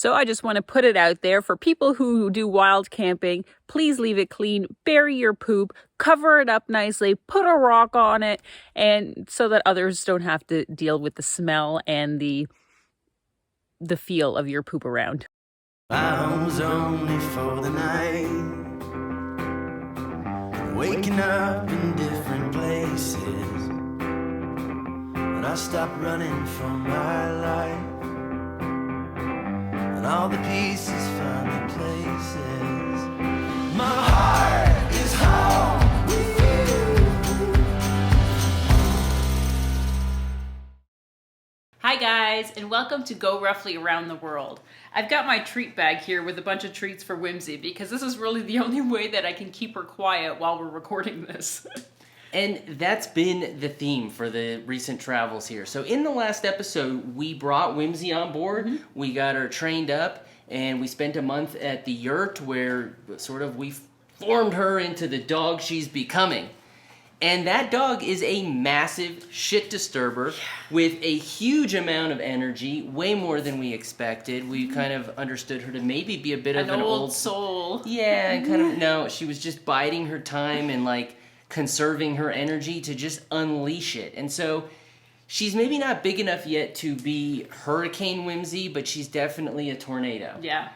So I just want to put it out there for people who do wild camping. Please leave it clean, bury your poop, cover it up nicely, put a rock on it, and so that others don't have to deal with the smell and the feel of your poop around. My home's only for the night, waking up in different places, and I stopped running from my life, and all the pieces found their places. My heart is home with you. Hi guys, and welcome to Go Roughly Around the World. I've got my treat bag here with a bunch of treats for Whimsy because this is really the only way that I can keep her quiet while we're recording this. And that's been the theme for the recent travels here. So in the last episode, we brought Whimsy on board, we got her trained up, and we spent a month at the yurt where sort of we formed her into the dog she's becoming. And that dog is a massive shit disturber with a huge amount of energy, way more than we expected. We kind of understood her to maybe be a bit of an old soul. Yeah, and kind of, no, she was just biding her time and like conserving her energy to just unleash it. And so she's maybe not big enough yet to be Hurricane Whimsy, but she's definitely a tornado. Yeah.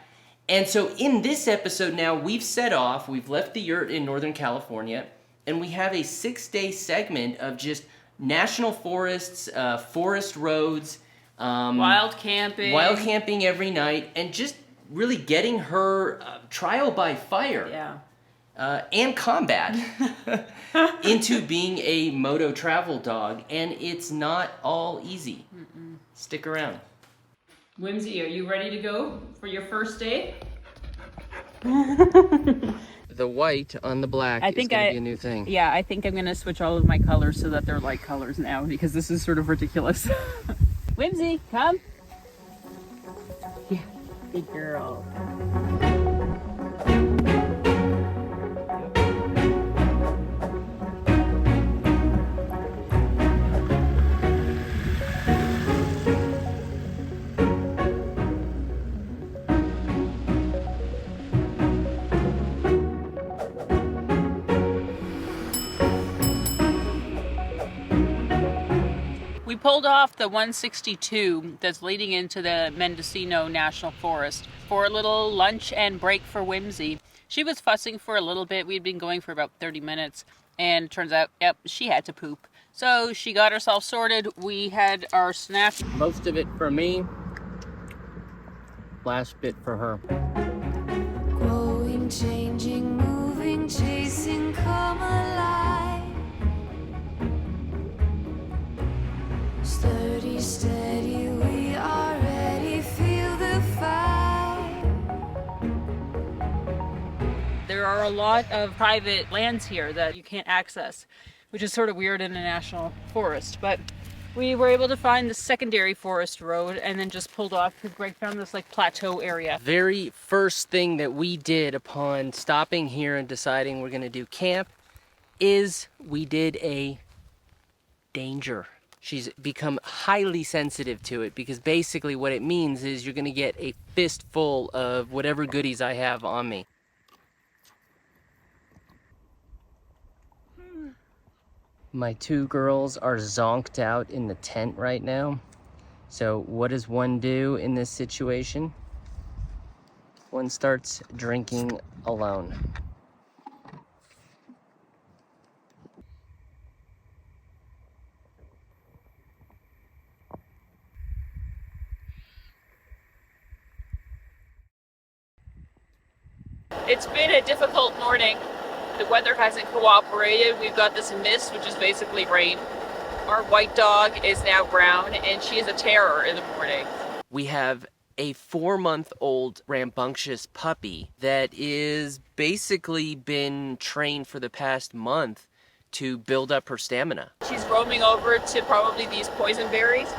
And so in this episode now, we've set off, we've left the yurt in Northern California, and we have a 6-day segment of just national forests, forest roads, wild camping every night, and just really getting her trial by fire and combat into being a moto travel dog, and it's not all easy. Stick around. Whimsy, are you ready to go for your first day? The white on the black is going to be a new thing. Yeah, I think I'm going to switch all of my colors so that they're light colors now because this is sort of ridiculous. Whimsy, come. Yeah, good girl. We pulled off the 162 that's leading into the Mendicino National Forest for a little lunch and break for Whimsy. She was fussing for a little bit. We'd been going for about 30 minutes, and it turns out, yep, she had to poop. So she got herself sorted. We had our snack. Most of it for me, last bit for her. Growing, changing, moving, chasing, come alive. Sturdy, steady, we are ready, feel the fight. There are a lot of private lands here that you can't access, which is sort of weird in a national forest. But we were able to find the secondary forest road and then just pulled off because Greg found this like plateau area. Very first thing that we did upon stopping here and deciding we're going to do camp is we did a danger. She's become highly sensitive to it because basically what it means is you're going to get a fistful of whatever goodies I have on me. My two girls are zonked out in the tent right now. So what does one do in this situation? One starts drinking alone. It's been a difficult morning. The weather hasn't cooperated. We've got this mist, which is basically rain. Our white dog is now brown, and she is a terror in the morning. We have a 4-month-old rambunctious puppy that is basically been trained for the past month to build up her stamina. She's roaming over to probably these poison berries,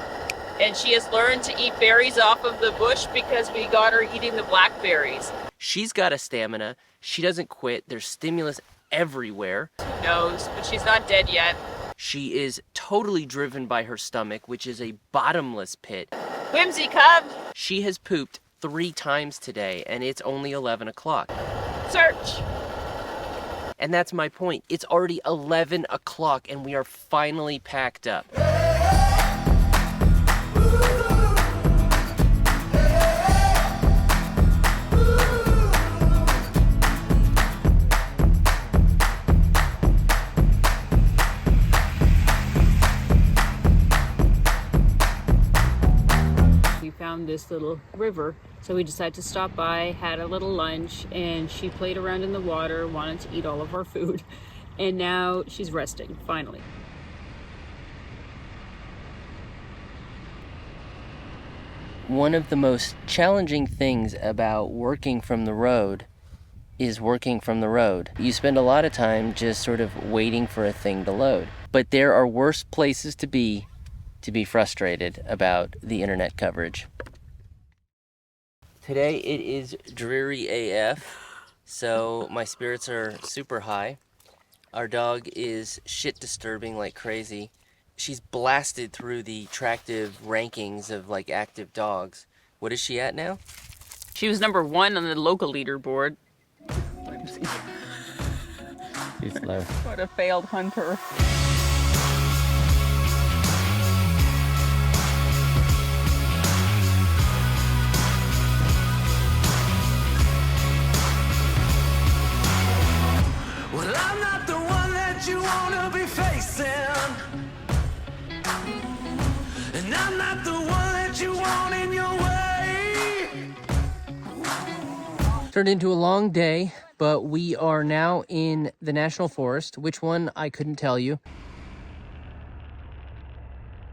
and she has learned to eat berries off of the bush because we got her eating the blackberries. She's got a stamina. She doesn't quit. There's stimulus everywhere. Who knows, but she's not dead yet. She is totally driven by her stomach, which is a bottomless pit. Whimsy, come! She has pooped 3 times today, and it's only 11 o'clock. Search! And that's my point. It's already 11 o'clock, and we are finally packed up. This little river, so we decided to stop by, had a little lunch, and she played around in the water, wanted to eat all of our food, and now she's resting, finally. One of the most challenging things about working from the road is working from the road. You spend a lot of time just sort of waiting for a thing to load, but there are worse places to be frustrated about the internet coverage. Today it is dreary AF, so my spirits are super high. Our dog is shit disturbing like crazy. She's blasted through the attractive rankings of like active dogs. What is she at now? She was number 1 on the local leaderboard. She's low. What a failed hunter. Well, I'm not the one that you wanna be facing, and I'm not the one that you want in your way. Turned into a long day, but we are now in the National Forest. Which one, I couldn't tell you.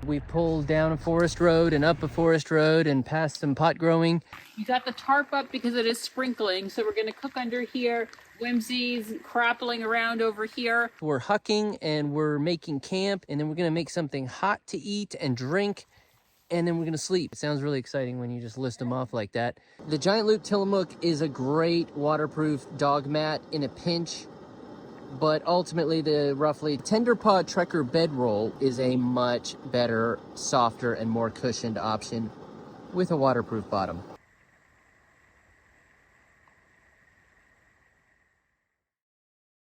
We pulled down a forest road and up a forest road and past some pot growing. You got the tarp up because it is sprinkling, so we're gonna cook under here. Whimsy's crappling around over here. We're hucking and we're making camp, and then we're gonna make something hot to eat and drink, and then we're gonna sleep. It sounds really exciting when you just list them off like that. The Giant Loop Tillamook is a great waterproof dog mat in a pinch, but ultimately the roughly Tender Paw Trekker bedroll is a much better, softer, and more cushioned option with a waterproof bottom.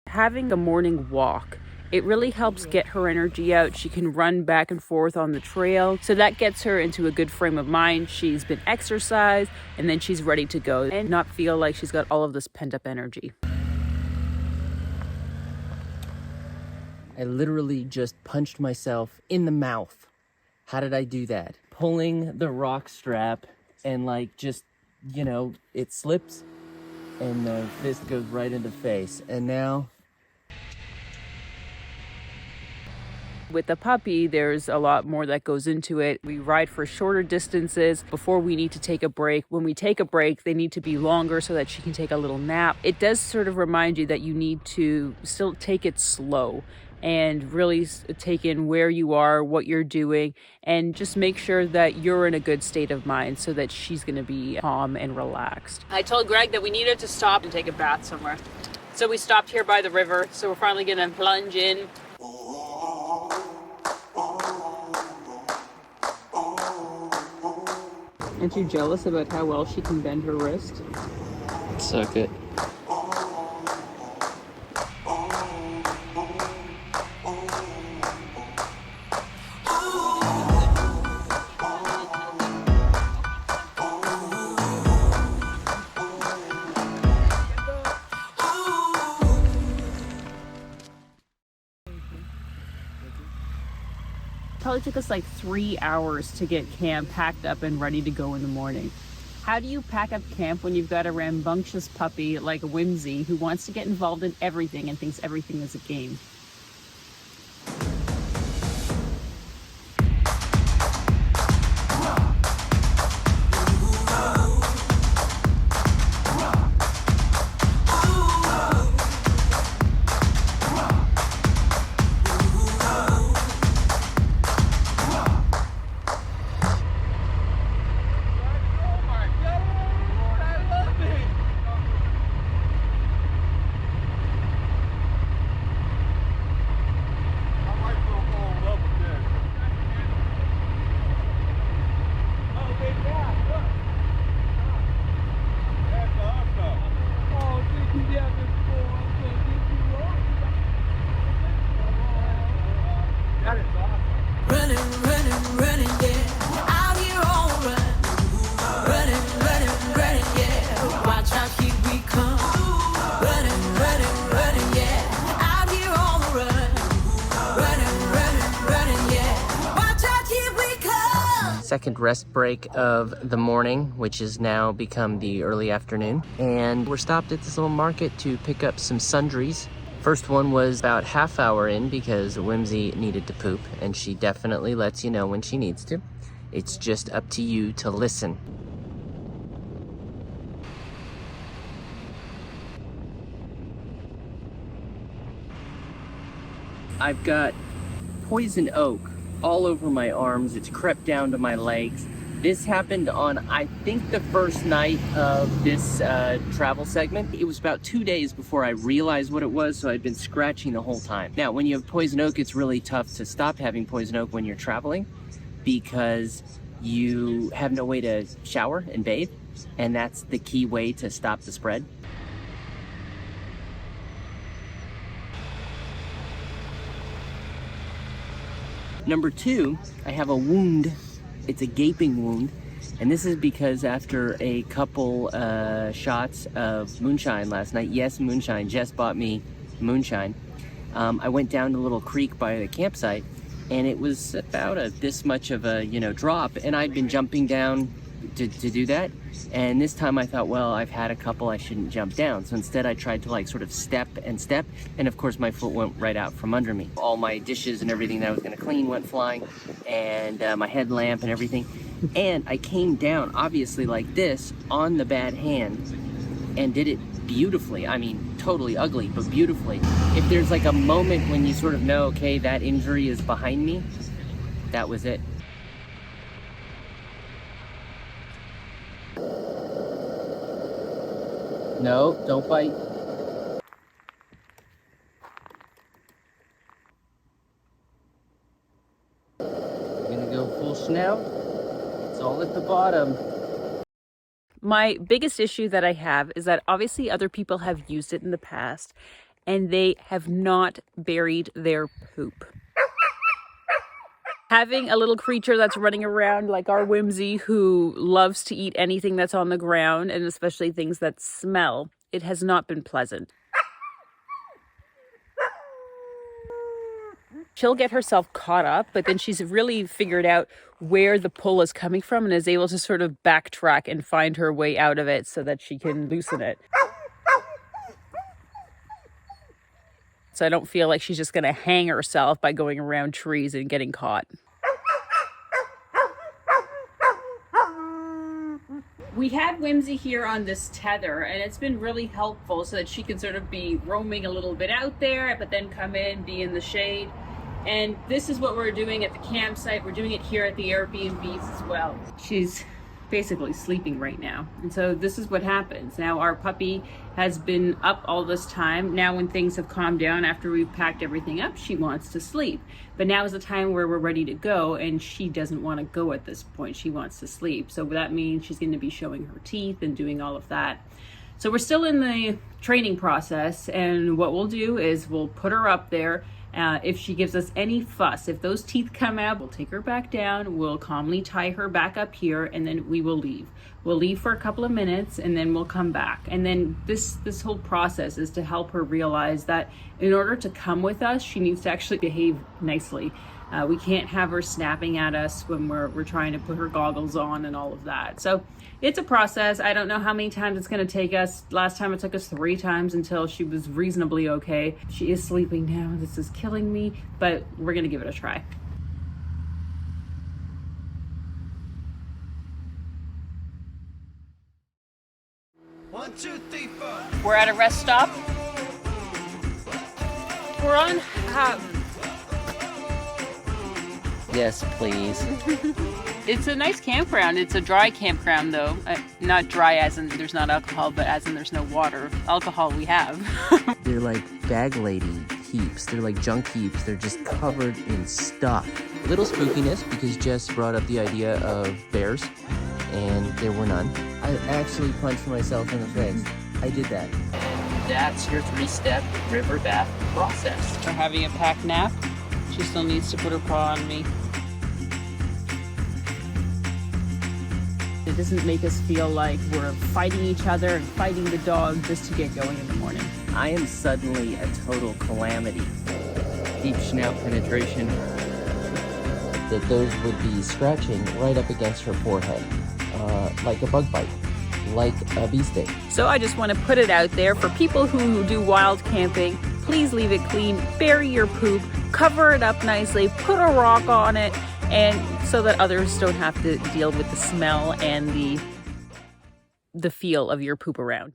Having a morning walk, it really helps get her energy out. She can run back and forth on the trail, so that gets her into a good frame of mind. She's been exercised, and then she's ready to go and not feel like she's got all of this pent-up energy. I literally just punched myself in the mouth. How did I do that? Pulling the rock strap and like just, you know, it slips and the fist goes right into the face. And now... With the puppy, there's a lot more that goes into it. We ride for shorter distances before we need to take a break. When we take a break, they need to be longer so that she can take a little nap. It does sort of remind you that you need to still take it slow and really take in where you are, what you're doing, and just make sure that you're in a good state of mind so that she's going to be calm and relaxed. I told Greg that we needed to stop and take a bath somewhere. So we stopped here by the river. So we're finally going to plunge in. Aren't you jealous about how well she can bend her wrist? Suck it. Probably took us like 3 hours to get camp packed up and ready to go in the morning. How do you pack up camp when you've got a rambunctious puppy like Whimsy who wants to get involved in everything and thinks everything is a game? second rest break of the morning, which has now become the early afternoon. And we're stopped at this little market to pick up some sundries. First one was about half hour in because Whimsy needed to poop, and she definitely lets you know when she needs to. It's just up to you to listen. I've got poison oak all over my arms. It's crept down to my legs. This happened on, I think, the first night of this travel segment. It was about 2 days before I realized what it was, so I'd been scratching the whole time. Now, when you have poison oak, it's really tough to stop having poison oak when you're traveling because you have no way to shower and bathe, and that's the key way to stop the spread. Number two, I have a wound. It's a gaping wound, and this is because after a couple shots of moonshine last night, yes, moonshine, Jess bought me moonshine, I went down to a little creek by the campsite, and it was about this much of a drop, and I'd been jumping down to do that, and this time I thought, well, I've had a couple, I shouldn't jump down. So instead I tried to like sort of step, and of course my foot went right out from under me. All my dishes and everything that I was going to clean went flying, and my headlamp and everything, and I came down obviously like this on the bad hand and did it beautifully. I mean, totally ugly, but beautifully. If there's like a moment when you sort of know, okay, that injury is behind me, that was it. No, don't bite. We're gonna go full snout. It's all at the bottom. My biggest issue that I have is that obviously other people have used it in the past and they have not buried their poop. Having a little creature that's running around like our Whimsy, who loves to eat anything that's on the ground, and especially things that smell, it has not been pleasant. She'll get herself caught up, but then she's really figured out where the pull is coming from and is able to sort of backtrack and find her way out of it so that she can loosen it. So I don't feel like she's just going to hang herself by going around trees and getting caught. We had Whimsy here on this tether, and it's been really helpful so that she can sort of be roaming a little bit out there, but then come in, be in the shade. And this is what we're doing at the campsite. We're doing it here at the Airbnbs as well. She's basically sleeping right now. And so this is what happens. Now our puppy has been up all this time. Now when things have calmed down after we've packed everything up, she wants to sleep. But now is the time where we're ready to go, and she doesn't want to go at this point. She wants to sleep. So that means she's going to be showing her teeth and doing all of that. So we're still in the training process, and what we'll do is we'll put her up there. If she gives us any fuss, if those teeth come out, we'll take her back down, we'll calmly tie her back up here, and then we will leave. We'll leave for a couple of minutes, and then we'll come back. And then this whole process is to help her realize that in order to come with us, she needs to actually behave nicely. We can't have her snapping at us when we're trying to put her goggles on and all of that. So it's a process. I don't know how many times it's going to take us. Last time it took us 3 times until she was reasonably okay. She is sleeping now. This is killing me, but we're going to give it a try. One, two, three, four. We're at a rest stop. We're on Yes, please. It's a nice campground. It's a dry campground though. Not dry as in there's not alcohol, but as in there's no water. Alcohol we have. They're like bag lady heaps. They're like junk heaps. They're just covered in stuff. Little spookiness because Jess brought up the idea of bears, and there were none. I actually punched myself in the face. I did that. That's your 3-step river bath process. We're having a pack nap. She still needs to put her paw on me. It doesn't make us feel like we're fighting each other and fighting the dog just to get going in the morning. I am suddenly a total calamity. Deep snout penetration. that those would be scratching right up against her forehead, like a bug bite, like a bee sting. So I just want to put it out there for people who do wild camping, please leave it clean, bury your poop, cover it up nicely, put a rock on it, and so that others don't have to deal with the smell and the feel of your poop around.